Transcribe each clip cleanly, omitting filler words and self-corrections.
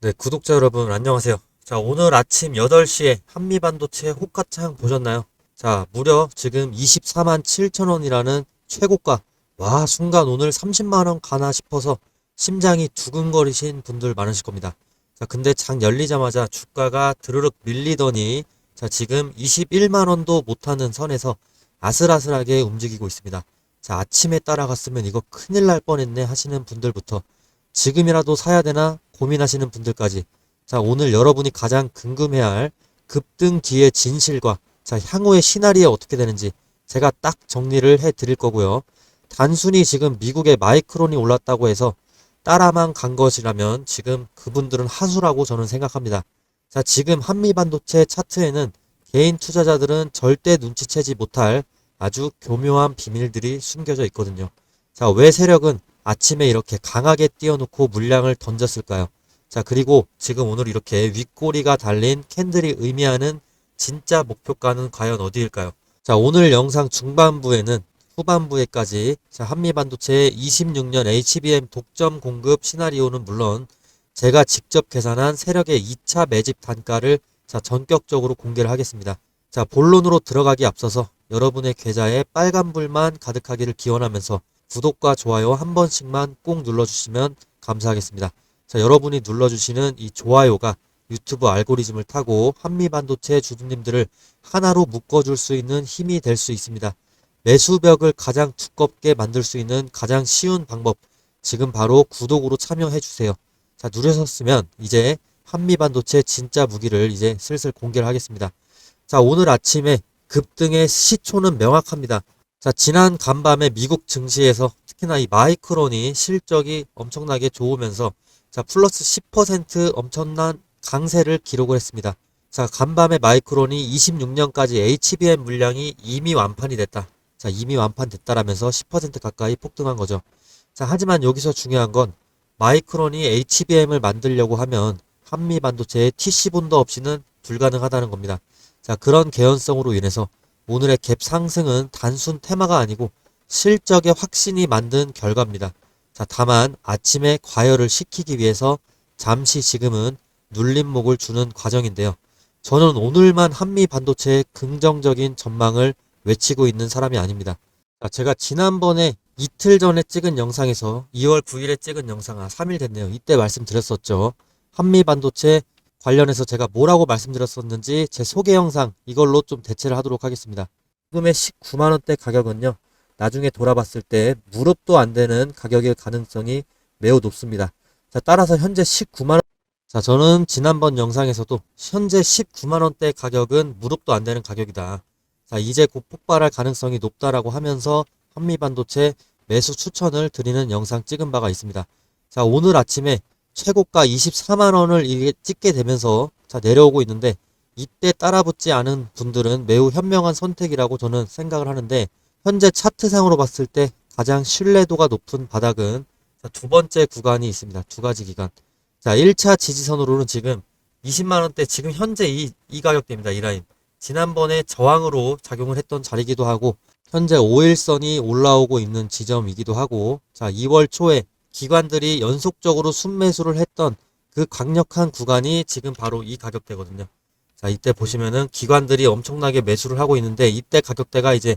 네, 구독자 여러분 안녕하세요. 자, 오늘 아침 8시에 한미반도체 호가창 보셨나요? 자, 무려 지금 24만 7천 원이라는 최고가. 와, 순간 오늘 30만 원 가나 싶어서 심장이 두근거리신 분들 많으실 겁니다. 자, 근데 장 열리자마자 주가가 드르륵 밀리더니 자, 지금 21만 원도 못하는 선에서 아슬아슬하게 움직이고 있습니다. 자, 아침에 따라갔으면 이거 큰일 날 뻔했네 하시는 분들부터 지금이라도 사야 되나 고민하시는 분들까지 자, 오늘 여러분이 가장 궁금해야 할 급등 뒤의 진실과 자, 향후의 시나리오 어떻게 되는지 제가 딱 정리를 해 드릴 거고요. 단순히 지금 미국의 마이크론이 올랐다고 해서 따라만 간 것이라면 지금 그분들은 하수라고 저는 생각합니다. 자, 지금 한미반도체 차트에는 개인 투자자들은 절대 눈치채지 못할 아주 교묘한 비밀들이 숨겨져 있거든요. 자, 왜 세력은 아침에 이렇게 강하게 띄워놓고 물량을 던졌을까요? 자, 그리고 지금 오늘 이렇게 윗꼬리가 달린 캔들이 의미하는 진짜 목표가는 과연 어디일까요? 자, 오늘 영상 중반부에는 후반부에까지 자, 한미반도체의 26년 HBM 독점 공급 시나리오는 물론 제가 직접 계산한 세력의 2차 매집 단가를 자, 전격적으로 공개를 하겠습니다. 자, 본론으로 들어가기 앞서서 여러분의 계좌에 빨간불만 가득하기를 기원하면서 구독과 좋아요 한 번씩만 꼭 눌러주시면 감사하겠습니다. 자, 여러분이 눌러주시는 이 좋아요가 유튜브 알고리즘을 타고 한미반도체 주주님들을 하나로 묶어줄 수 있는 힘이 될 수 있습니다. 매수벽을 가장 두껍게 만들 수 있는 가장 쉬운 방법, 지금 바로 구독으로 참여해주세요. 자, 누르셨으면 이제 한미반도체 진짜 무기를 이제 슬슬 공개를 하겠습니다. 자, 오늘 아침에 급등의 시초는 명확합니다. 자, 지난 간밤에 미국 증시에서 특히나 이 마이크론이 실적이 엄청나게 좋으면서 자, 플러스 10% 엄청난 강세를 기록을 했습니다. 자, 간밤에 마이크론이 26년까지 HBM 물량이 이미 완판이 됐다. 자, 이미 완판됐다라면서 10% 가까이 폭등한 거죠. 자, 하지만 여기서 중요한 건 마이크론이 HBM을 만들려고 하면 한미 반도체의 TC본도 없이는 불가능하다는 겁니다. 자, 그런 개연성으로 인해서 오늘의 갭 상승은 단순 테마가 아니고 실적의 확신이 만든 결과입니다. 자, 다만 아침에 과열을 시키기 위해서 잠시 지금은 눌림목을 주는 과정인데요. 저는 오늘만 한미 반도체의 긍정적인 전망을 외치고 있는 사람이 아닙니다. 자, 제가 지난번에 이틀 전에 찍은 영상에서 2월 9일에 찍은 영상 3일 됐네요. 이때 말씀드렸었죠. 한미 반도체 관련해서 제가 뭐라고 말씀드렸었는지 제 소개 영상 이걸로 좀 대체를 하도록 하겠습니다. 지금의 19만원대 가격은요. 나중에 돌아봤을 때 무릎도 안 되는 가격일 가능성이 매우 높습니다. 자, 따라서 현재 19만원. 자, 저는 지난번 영상에서도 현재 19만원대 가격은 무릎도 안 되는 가격이다. 자, 이제 곧 폭발할 가능성이 높다라고 하면서 한미반도체 매수 추천을 드리는 영상 찍은 바가 있습니다. 자, 오늘 아침에 최고가 24만원을 찍게 되면서 자, 내려오고 있는데 이때 따라붙지 않은 분들은 매우 현명한 선택이라고 저는 생각을 하는데 현재 차트상으로 봤을 때 가장 신뢰도가 높은 바닥은 자, 두 번째 구간이 있습니다. 두 가지 기간. 자, 1차 지지선으로는 지금 20만원대 지금 현재 이 가격대입니다. 이 라인. 지난번에 저항으로 작용을 했던 자리이기도 하고 현재 5일선이 올라오고 있는 지점이기도 하고 자, 2월 초에 기관들이 연속적으로 순매수를 했던 그 강력한 구간이 지금 바로 이 가격대거든요. 자, 이때 보시면은 기관들이 엄청나게 매수를 하고 있는데 이때 가격대가 이제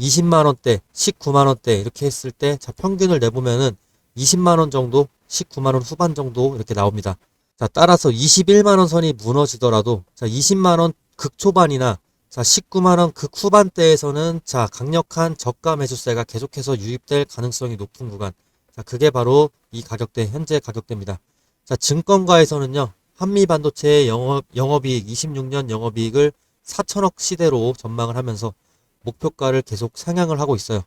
20만원대, 19만원대 이렇게 했을 때 자, 평균을 내보면은 20만원 정도, 19만원 후반 정도 이렇게 나옵니다. 자, 따라서 21만원 선이 무너지더라도 자, 20만원 극초반이나 자, 19만원 극후반대에서는 자, 강력한 저가 매수세가 계속해서 유입될 가능성이 높은 구간. 자, 그게 바로 이 가격대, 현재 가격대입니다. 자, 증권가에서는요, 한미반도체의 영업이익, 26년 영업이익을 4천억 시대로 전망을 하면서 목표가를 계속 상향을 하고 있어요.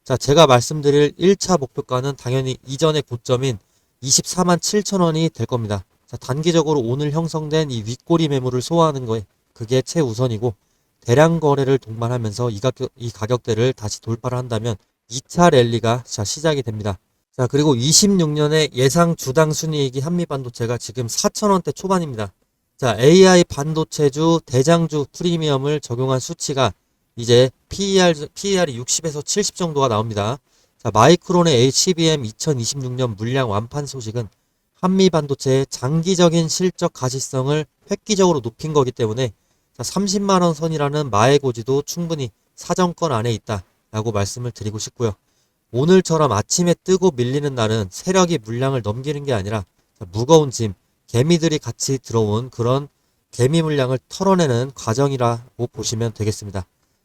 자, 제가 말씀드릴 1차 목표가는 당연히 이전의 고점인 24만 7천 원이 될 겁니다. 자, 단기적으로 오늘 형성된 이 윗꼬리 매물을 소화하는 거에 그게 최우선이고 대량 거래를 동반하면서 이 가격대를 다시 돌파를 한다면 2차 랠리가 자, 시작이 됩니다. 자, 그리고 26년에 예상 주당 순이익이 한미반도체가 지금 4천원대 초반입니다. 자, AI 반도체주 대장주 프리미엄을 적용한 수치가 이제 PER이 60에서 70 정도가 나옵니다. 자, 마이크론의 HBM 2026년 물량 완판 소식은 한미 반도체의 장기적인 실적 가시성을 획기적으로 높인 거기 때문에 30만 원 선이라는 마의 고지도 충분히 사정권 안에 있다라고 말씀을 드리고 싶고요. 오늘처럼 아침에 뜨고 밀리는 날은 세력이 물량을 넘기는 게 아니라 무거운 짐, 개미들이 같이 들어온 그런 개미 물량을 털어내는 과정이라고 보시면 되겠습니다.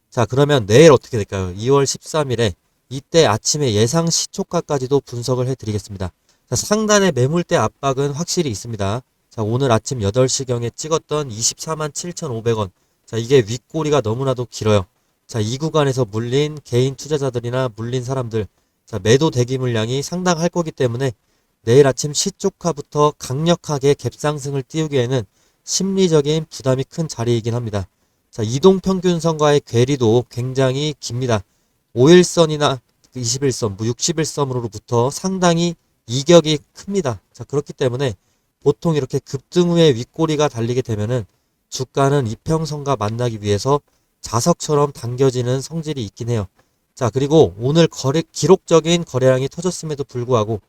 자, 그러면 내일 어떻게 될까요? 2월 13일에 이때 아침에 예상 시초가까지도 분석을 해드리겠습니다. 자, 상단의 매물대 압박은 확실히 있습니다. 자, 오늘 아침 8시경에 찍었던 24만 7,500원. 자, 이게 윗꼬리가 너무나도 길어요. 자, 이 구간에서 물린 개인 투자자들이나 물린 사람들, 자, 매도 대기 물량이 상당할 거기 때문에 내일 아침 시초가부터 강력하게 갭상승을 띄우기에는 심리적인 부담이 큰 자리이긴 합니다. 자, 이동평균선과의 괴리도 굉장히 깁니다. 5일선이나 21선, 60일선으로부터 상당히 이격이 큽니다. 자, 그렇기 때문에 보통 이렇게 급등 후에 윗꼬리가 달리게 되면은 주가는 이평선과 만나기 위해서 자석처럼 당겨지는 성질이 있긴 해요. 자, 그리고 오늘 기록적인 거래량이 터졌음에도 불구하고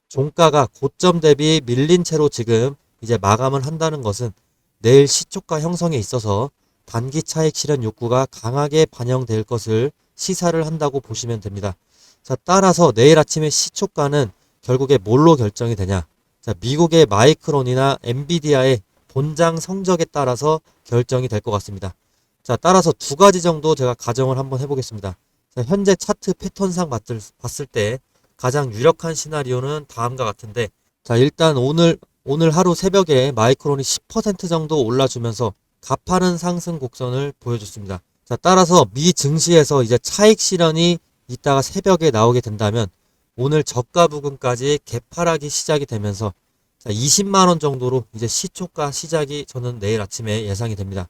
종가가 고점 대비 밀린 채로 지금 이제 마감을 한다는 것은 내일 시초가 형성에 있어서 단기 차익 실현 욕구가 강하게 반영될 것을 시사를 한다고 보시면 됩니다. 자, 따라서 내일 아침에 시초가는 결국에 뭘로 결정이 되냐? 자, 미국의 마이크론이나 엔비디아의 본장 성적에 따라서 결정이 될 것 같습니다. 자, 따라서 두 가지 정도 제가 가정을 한번 해보겠습니다. 자, 현재 차트 패턴상 봤을 때 가장 유력한 시나리오는 다음과 같은데, 자, 일단 오늘 하루 새벽에 마이크론이 10% 정도 올라주면서 가파른 상승 곡선을 보여줬습니다. 자, 따라서 미 증시에서 이제 차익 실현이 이따가 새벽에 나오게 된다면 오늘 저가 부근까지 개파락이 시작이 되면서 20만 원 정도로 이제 시초가 시작이 저는 내일 아침에 예상이 됩니다.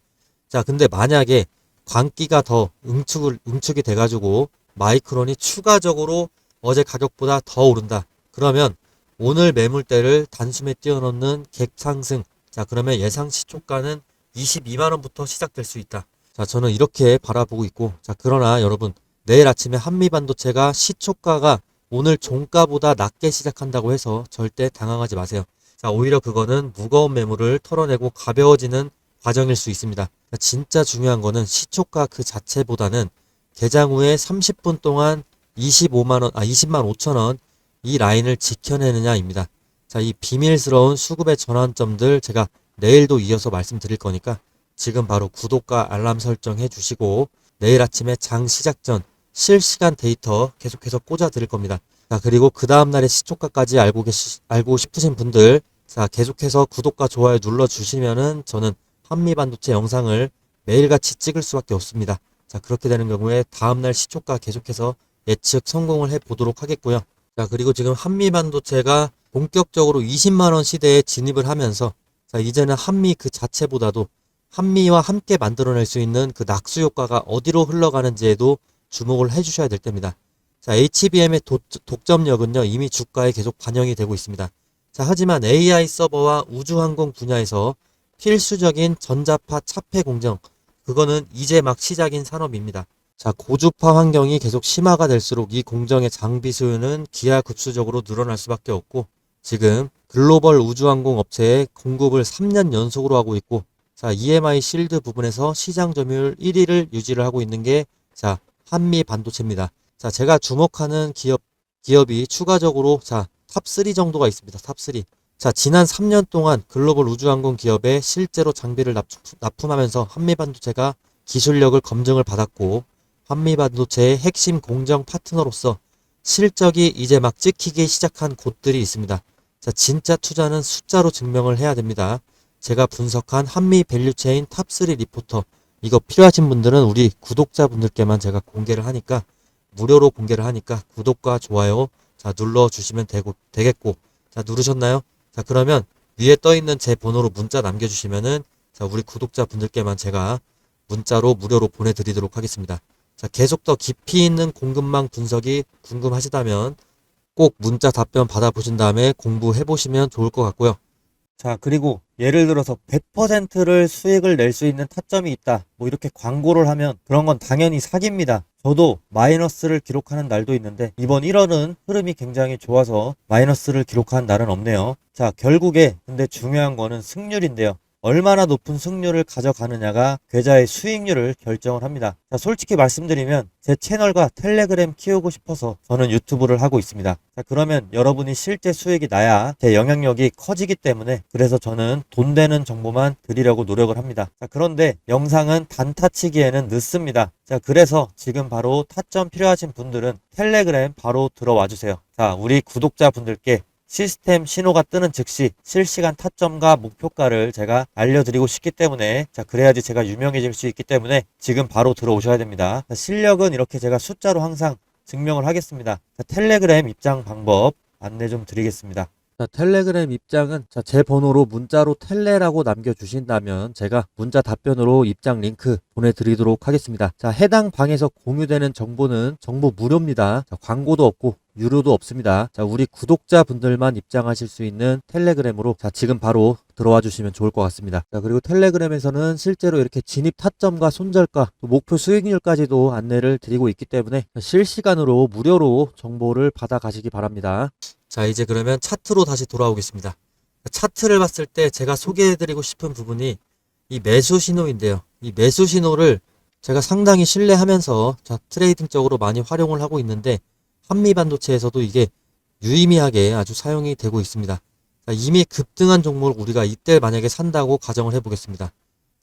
자, 근데 만약에 광기가 더 응축이 돼가지고 마이크론이 추가적으로 어제 가격보다 더 오른다. 그러면 오늘 매물대를 단숨에 뛰어넘는 갭상승. 자, 그러면 예상 시초가는 22만 원부터 시작될 수 있다. 자, 저는 이렇게 바라보고 있고, 자, 그러나 여러분, 내일 아침에 한미반도체가 시초가가 오늘 종가보다 낮게 시작한다고 해서 절대 당황하지 마세요. 자, 오히려 그거는 무거운 매물을 털어내고 가벼워지는 과정일 수 있습니다. 자, 진짜 중요한 거는 시초가 그 자체보다는 개장 후에 30분 동안 20만 5천 원 이 라인을 지켜내느냐입니다. 자, 이 비밀스러운 수급의 전환점들 제가 내일도 이어서 말씀드릴 거니까 지금 바로 구독과 알람 설정 해주시고 내일 아침에 장 시작 전 실시간 데이터 계속해서 꽂아 드릴 겁니다. 자, 그리고 그 다음날의 시초가까지 알고 싶으신 분들, 자, 계속해서 구독과 좋아요 눌러주시면은 저는 한미반도체 영상을 매일같이 찍을 수밖에 없습니다. 자, 그렇게 되는 경우에 다음날 시초가 계속해서 예측 성공을 해보도록 하겠고요. 자, 그리고 지금 한미반도체가 본격적으로 20만원 시대에 진입을 하면서 자, 이제는 한미 그 자체보다도 한미와 함께 만들어낼 수 있는 그 낙수 효과가 어디로 흘러가는지에도 주목을 해주셔야 될 때입니다. 자, HBM의 독점력은요, 이미 주가에 계속 반영이 되고 있습니다. 자, 하지만 AI 서버와 우주항공 분야에서 필수적인 전자파 차폐 공정, 그거는 이제 막 시작인 산업입니다. 자, 고주파 환경이 계속 심화가 될수록 이 공정의 장비 수요는 기하급수적으로 늘어날 수밖에 없고 지금 글로벌 우주항공 업체의 공급을 3년 연속으로 하고 있고 자, EMI 실드 부분에서 시장 점유율 1위를 유지를 하고 있는 게 자, 한미 반도체입니다. 자, 제가 주목하는 기업이 추가적으로 자, 탑3 정도가 있습니다. 탑3. 자, 지난 3년 동안 글로벌 우주항공 기업에 실제로 장비를 납품하면서 한미반도체가 기술력을 검증을 받았고 한미반도체의 핵심 공정 파트너로서 실적이 이제 막 찍히기 시작한 곳들이 있습니다. 자, 진짜 투자는 숫자로 증명을 해야 됩니다. 제가 분석한 한미 밸류체인 탑3 리포터 이거 필요하신 분들은 우리 구독자분들께만 제가 공개를 하니까 무료로 공개를 하니까 구독과 좋아요 자 눌러주시면 되겠고 자 누르셨나요? 자 그러면 위에 떠있는 제 번호로 문자 남겨주시면은 자 우리 구독자분들께만 제가 문자로 무료로 보내드리도록 하겠습니다. 자 계속 더 깊이 있는 공급망 분석이 궁금하시다면 꼭 문자 답변 받아보신 다음에 공부해 보시면 좋을 것 같고요. 자, 그리고 예를 들어서 100%를 수익을 낼 수 있는 타점이 있다. 뭐 이렇게 광고를 하면 그런 건 당연히 사기입니다. 저도 마이너스를 기록하는 날도 있는데 이번 1월은 흐름이 굉장히 좋아서 마이너스를 기록한 날은 없네요. 자, 결국에 근데 중요한 거는 승률인데요. 얼마나 높은 승률을 가져가느냐가 계좌의 수익률을 결정을 합니다. 자, 솔직히 말씀드리면 제 채널과 텔레그램 키우고 싶어서 저는 유튜브를 하고 있습니다. 자, 그러면 여러분이 실제 수익이 나야 제 영향력이 커지기 때문에 그래서 저는 돈 되는 정보만 드리려고 노력을 합니다. 자, 그런데 영상은 단타치기에는 늦습니다. 자, 그래서 지금 바로 타점 필요하신 분들은 텔레그램 바로 들어와 주세요. 자, 우리 구독자분들께 시스템 신호가 뜨는 즉시 실시간 타점과 목표가를 제가 알려드리고 싶기 때문에, 자, 그래야지 제가 유명해질 수 있기 때문에 지금 바로 들어오셔야 됩니다. 자, 실력은 이렇게 제가 숫자로 항상 증명을 하겠습니다. 자, 텔레그램 입장 방법 안내 좀 드리겠습니다. 자, 텔레그램 입장은 제 번호로 문자로 텔레라고 남겨주신다면 제가 문자 답변으로 입장 링크 보내드리도록 하겠습니다. 자, 해당 방에서 공유되는 정보는 정보 무료입니다. 자, 광고도 없고 유료도 없습니다. 자, 우리 구독자분들만 입장하실 수 있는 텔레그램으로 지금 바로 들어와 주시면 좋을 것 같습니다. 자, 그리고 텔레그램에서는 실제로 이렇게 진입 타점과 손절가, 또 목표 수익률까지도 안내를 드리고 있기 때문에 실시간으로 무료로 정보를 받아 가시기 바랍니다. 자, 이제 그러면 차트로 다시 돌아오겠습니다. 차트를 봤을 때 제가 소개해드리고 싶은 부분이 이 매수 신호인데요. 이 매수 신호를 제가 상당히 신뢰하면서 트레이딩적으로 많이 활용을 하고 있는데 한미반도체에서도 이게 유의미하게 아주 사용이 되고 있습니다. 자, 이미 급등한 종목을 우리가 이때 만약에 산다고 가정을 해보겠습니다.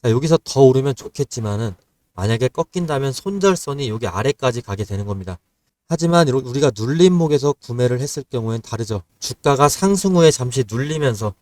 자, 여기서 더 오르면 좋겠지만은 만약에 꺾인다면 손절선이 여기 아래까지 가게 되는 겁니다. 하지만 우리가 눌림목에서 구매를 했을 경우엔 다르죠. 주가가 상승 후에 잠시 눌리면서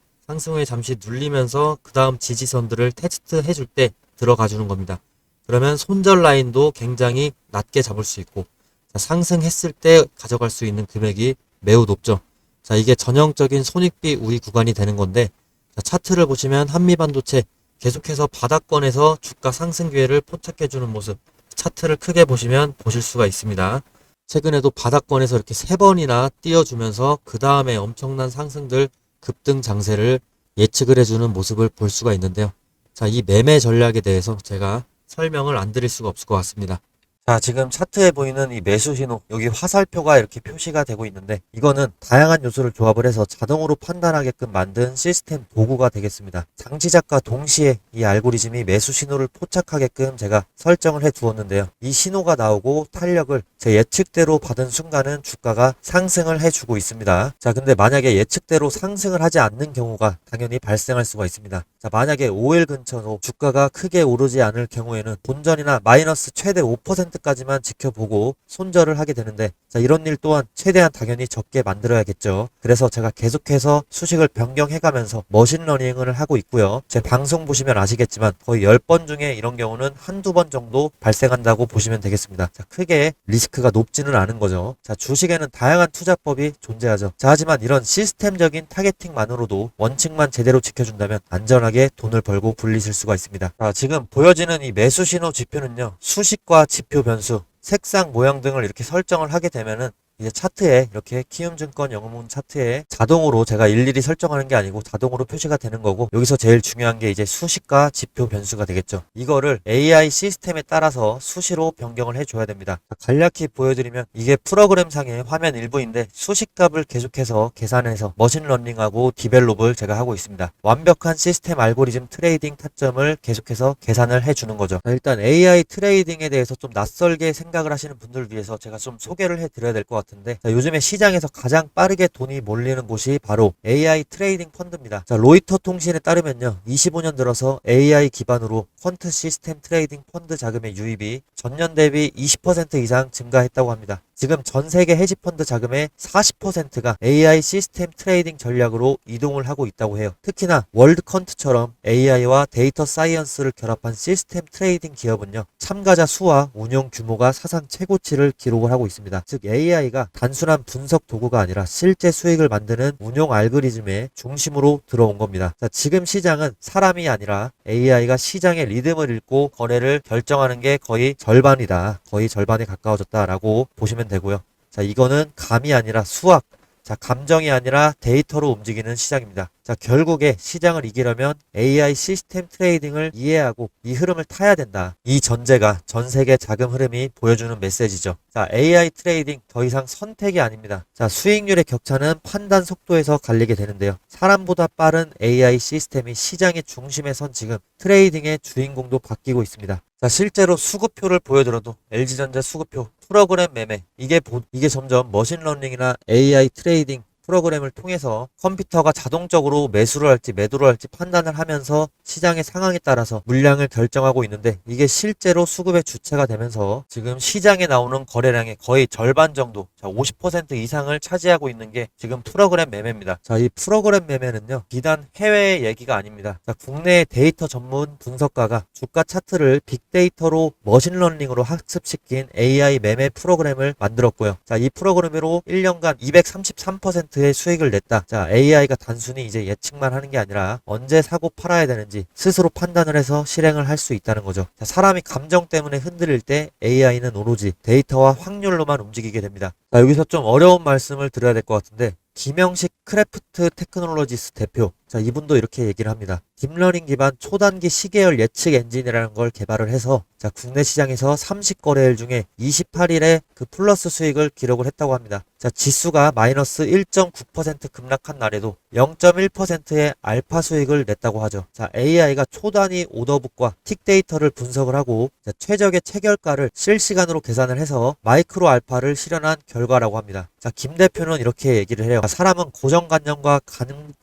그 다음 지지선들을 테스트 해줄 때 들어가 주는 겁니다. 그러면 손절 라인도 굉장히 낮게 잡을 수 있고, 자, 상승했을 때 가져갈 수 있는 금액이 매우 높죠. 자, 이게 전형적인 손익비 우위 구간이 되는 건데, 자, 차트를 보시면 한미반도체 계속해서 바닥권에서 주가 상승 기회를 포착해주는 모습, 차트를 크게 보시면 보실 수가 있습니다. 최근에도 바닥권에서 이렇게 3번이나 띄워주면서 그 다음에 엄청난 상승들 급등 장세를 예측을 해주는 모습을 볼 수가 있는데요. 자, 이 매매 전략에 대해서 제가 설명을 안 드릴 수가 없을 것 같습니다. 자, 지금 차트에 보이는 이 매수 신호, 여기 화살표가 이렇게 표시가 되고 있는데 이거는 다양한 요소를 조합을 해서 자동으로 판단하게끔 만든 시스템 도구가 되겠습니다. 장시작과 동시에 이 알고리즘이 매수 신호를 포착하게끔 제가 설정을 해 두었는데요. 이 신호가 나오고 탄력을 제 예측대로 받은 순간은 주가가 상승을 해주고 있습니다. 자, 근데 만약에 예측대로 상승을 하지 않는 경우가 당연히 발생할 수가 있습니다. 자, 만약에 5일 근처로 주가가 크게 오르지 않을 경우에는 본전이나 마이너스 최대 5%까지만 지켜보고 손절을 하게 되는데, 자, 이런 일 또한 최대한 당연히 적게 만들어야겠죠. 그래서 제가 계속해서 수식을 변경해가면서 머신러닝을 하고 있고요. 제 방송 보시면 아시겠지만 거의 10번 중에 이런 경우는 한두 번 정도 발생한다고 보시면 되겠습니다. 자, 크게 리스크가 높지는 않은 거죠. 자, 주식에는 다양한 투자법이 존재하죠. 자, 하지만 이런 시스템적인 타겟팅만으로도 원칙만 제대로 지켜준다면 안전하게 돈을 벌고 불리실 수가 있습니다. 자, 지금 보여지는 이 매수 신호 지표는요, 수식과 지표 변수, 색상 모양 등을 이렇게 설정을 하게 되면은 이제 차트에 이렇게 키움증권 영웅문 차트에 자동으로 제가 일일이 설정하는 게 아니고 자동으로 표시가 되는 거고, 여기서 제일 중요한 게 이제 수식과 지표 변수가 되겠죠. 이거를 AI 시스템에 따라서 수시로 변경을 해줘야 됩니다. 간략히 보여드리면 이게 프로그램상의 화면 일부인데 수식값을 계속해서 계산해서 머신러닝하고 디벨롭을 제가 하고 있습니다. 완벽한 시스템 알고리즘 트레이딩 타점을 계속해서 계산을 해주는 거죠. 일단 AI 트레이딩에 대해서 좀 낯설게 생각을 하시는 분들을 위해서 제가 좀 소개를 해드려야 될 것 같아요. 자, 요즘에 시장에서 가장 빠르게 돈이 몰리는 곳이 바로 AI 트레이딩 펀드입니다. 자, 로이터 통신에 따르면요, 25년 들어서 AI 기반으로 퀀트 시스템 트레이딩 펀드 자금의 유입이 전년 대비 20% 이상 증가했다고 합니다. 지금 전 세계 헤지펀드 자금의 40%가 AI 시스템 트레이딩 전략으로 이동을 하고 있다고 해요. 특히나 월드컨트처럼 AI와 데이터 사이언스를 결합한 시스템 트레이딩 기업은요, 참가자 수와 운용 규모가 사상 최고치를 기록을 하고 있습니다. 즉 AI가 단순한 분석 도구가 아니라 실제 수익을 만드는 운용 알고리즘의 중심으로 들어온 겁니다. 자, 지금 시장은 사람이 아니라 AI가 시장의 리듬을 읽고 거래를 결정하는 게 거의 절반이다. 거의 절반에 가까워졌다라고 보시면 되고요. 자, 이거는 감이 아니라 수학, 자, 감정이 아니라 데이터로 움직이는 시장입니다. 자, 결국에 시장을 이기려면 AI 시스템 트레이딩을 이해하고 이 흐름을 타야 된다. 이 전제가 전 세계 자금 흐름이 보여주는 메시지죠. 자, AI 트레이딩 더 이상 선택이 아닙니다. 자, 수익률의 격차는 판단 속도에서 갈리게 되는데요. 사람보다 빠른 AI 시스템이 시장의 중심에 선 지금 트레이딩의 주인공도 바뀌고 있습니다. 자, 실제로 수급표를 보여드려도 LG전자 수급표, 프로그램 매매, 이게 점점 머신러닝이나 AI 트레이딩 프로그램을 통해서 컴퓨터가 자동적으로 매수를 할지 매도를 할지 판단을 하면서 시장의 상황에 따라서 물량을 결정하고 있는데, 이게 실제로 수급의 주체가 되면서 지금 시장에 나오는 거래량의 거의 절반 정도, 자, 50% 이상을 차지하고 있는 게 지금 프로그램 매매입니다. 자, 이 프로그램 매매는요, 비단 해외의 얘기가 아닙니다. 자, 국내 데이터 전문 분석가가 주가 차트를 빅데이터로 머신러닝으로 학습시킨 AI 매매 프로그램을 만들었고요. 자, 이 프로그램으로 1년간 233%의 수익을 냈다. 자, AI가 단순히 이제 예측만 하는 게 아니라 언제 사고 팔아야 되는지 스스로 판단을 해서 실행을 할 수 있다는 거죠. 자, 사람이 감정 때문에 흔들릴 때 AI는 오로지 데이터와 확률로만 움직이게 됩니다. 자, 여기서 좀 어려운 말씀을 드려야 될 것 같은데, 김영식 크래프트 테크놀로지스 대표, 자, 이분도 이렇게 얘기를 합니다. 딥러닝 기반 초단기 시계열 예측 엔진이라는 걸 개발을 해서, 자, 국내 시장에서 30거래일 중에 28일에 그 플러스 수익을 기록을 했다고 합니다. 자, 지수가 마이너스 1.9% 급락한 날에도 0.1%의 알파 수익을 냈다고 하죠. 자, AI가 초단위 오더북과 틱 데이터를 분석을 하고, 자, 최적의 체결가를 실시간으로 계산을 해서 마이크로 알파를 실현한 결과라고 합니다. 자, 김 대표는 이렇게 얘기를 해요. 사람은 고정관념과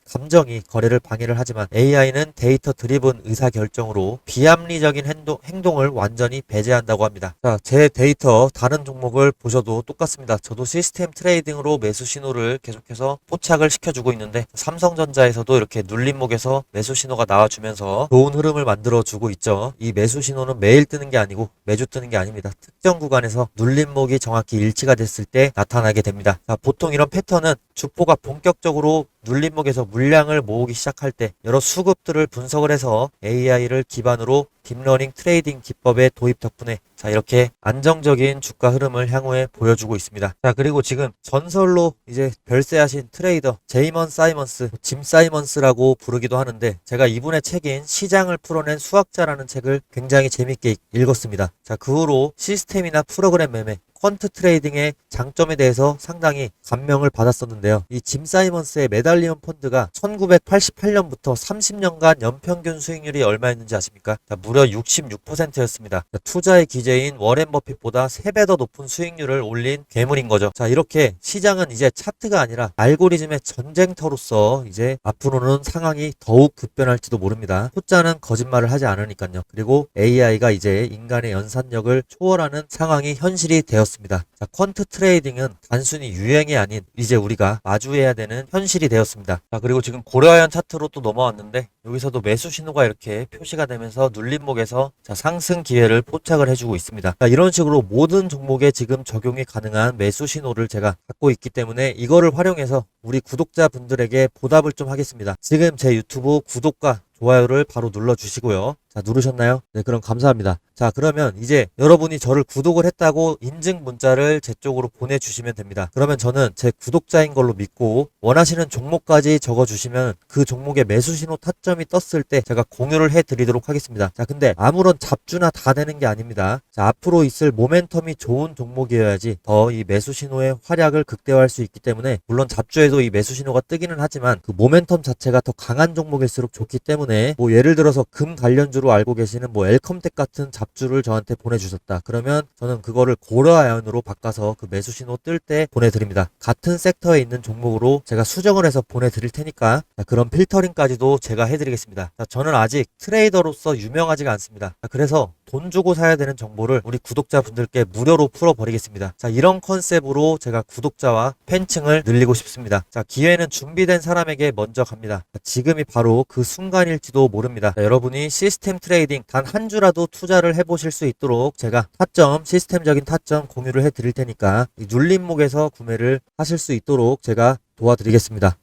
감정이 거래를 방해를 하지만 AI는 데이터 드리븐 의사결정으로 비합리적인 행동을 완전히 배제한다고 합니다. 자, 제 데이터 다른 종목을 보셔도 똑같습니다. 저도 시스템 트레이딩으로 매수 신호를 계속해서 포착을 시켜주고 있는데, 삼성전자에서도 이렇게 눌림목에서 매수 신호가 나와주면서 좋은 흐름을 만들어주고 있죠. 이 매수 신호는 매일 뜨는 게 아니고 매주 뜨는 게 아닙니다. 특정 구간에서 눌림목이 정확히 일치가 됐을 때 나타나게 됩니다. 자, 보통 이런 패턴은 주포가 본격적으로 눌림목에서 물량을 모으기 시작할 때 여러 수급들을 분석을 해서 AI를 기반으로 딥러닝 트레이딩 기법의 도입 덕분에, 자, 이렇게 안정적인 주가 흐름을 향후에 보여주고 있습니다. 자, 그리고 지금 전설로 이제 별세하신 트레이더 제이먼 사이먼스, 짐 사이먼스라고 부르기도 하는데, 제가 이분의 책인 시장을 풀어낸 수학자라는 책을 굉장히 재밌게 읽었습니다. 자, 그 후로 시스템이나 프로그램 매매, 퀀트 트레이딩의 장점에 대해서 상당히 감명을 받았었는데요. 이 짐 사이먼스의 메달리온 펀드가 1988년부터 30년간 연평균 수익률이 얼마였는지 아십니까? 자, 무려 66%였습니다. 투자의 기재인 워렌 버핏보다 3배 더 높은 수익률을 올린 괴물인 거죠. 자, 이렇게 시장은 이제 차트가 아니라 알고리즘의 전쟁터로서 이제 앞으로는 상황이 더욱 급변할지도 모릅니다. 숫자는 거짓말을 하지 않으니까요. 그리고 AI가 이제 인간의 연산력을 초월하는 상황이 현실이 되었습니다. 자, 퀀트 트레이딩은 단순히 유행이 아닌 이제 우리가 마주해야 되는 현실이 되었습니다. 자, 그리고 지금 고려하연 차트로 또 넘어왔는데, 여기서도 매수 신호가 이렇게 표시가 되면서 눌림목에서, 자, 상승 기회를 포착을 해주고 있습니다. 자, 이런 식으로 모든 종목에 지금 적용이 가능한 매수 신호를 제가 갖고 있기 때문에 이거를 활용해서 우리 구독자분들에게 보답을 좀 하겠습니다. 지금 제 유튜브 구독과 좋아요를 바로 눌러주시고요. 자, 누르셨나요? 네, 그럼 감사합니다. 자, 그러면 이제 여러분이 저를 구독을 했다고 인증 문자를 제 쪽으로 보내주시면 됩니다. 그러면 저는 제 구독자인 걸로 믿고 원하시는 종목까지 적어주시면 그 종목의 매수 신호 타점이 떴을 때 제가 공유를 해드리도록 하겠습니다. 자, 근데 아무런 잡주나 다 되는 게 아닙니다. 자, 앞으로 있을 모멘텀이 좋은 종목이어야지 더 이 매수 신호의 활약을 극대화할 수 있기 때문에, 물론 잡주에도 이 매수 신호가 뜨기는 하지만 그 모멘텀 자체가 더 강한 종목일수록 좋기 때문에, 뭐 예를 들어서 금 관련주로 알고 계시는 뭐 엘컴텍 같은 잡주를 저한테 보내주셨다. 그러면 저는 그거를 고려아연으로 바꿔서 그 매수 신호 뜰 때 보내드립니다. 같은 섹터에 있는 종목으로 제가 수정을 해서 보내드릴 테니까, 자, 그런 필터링까지도 제가 해드리겠습니다. 자, 저는 아직 트레이더로서 유명하지가 않습니다. 자, 그래서 돈 주고 사야 되는 정보를 우리 구독자분들께 무료로 풀어버리겠습니다. 자, 이런 컨셉으로 제가 구독자와 팬층을 늘리고 싶습니다. 자, 기회는 준비된 사람에게 먼저 갑니다. 자, 지금이 바로 그 순간일지도 모릅니다. 자, 여러분이 시스템 트레이딩 단 한 주라도 투자를 해보실 수 있도록 제가 타점, 시스템적인 타점 공유를 해드릴 테니까 이 눌림목에서 구매를 하실 수 있도록 제가 도와드리겠습니다.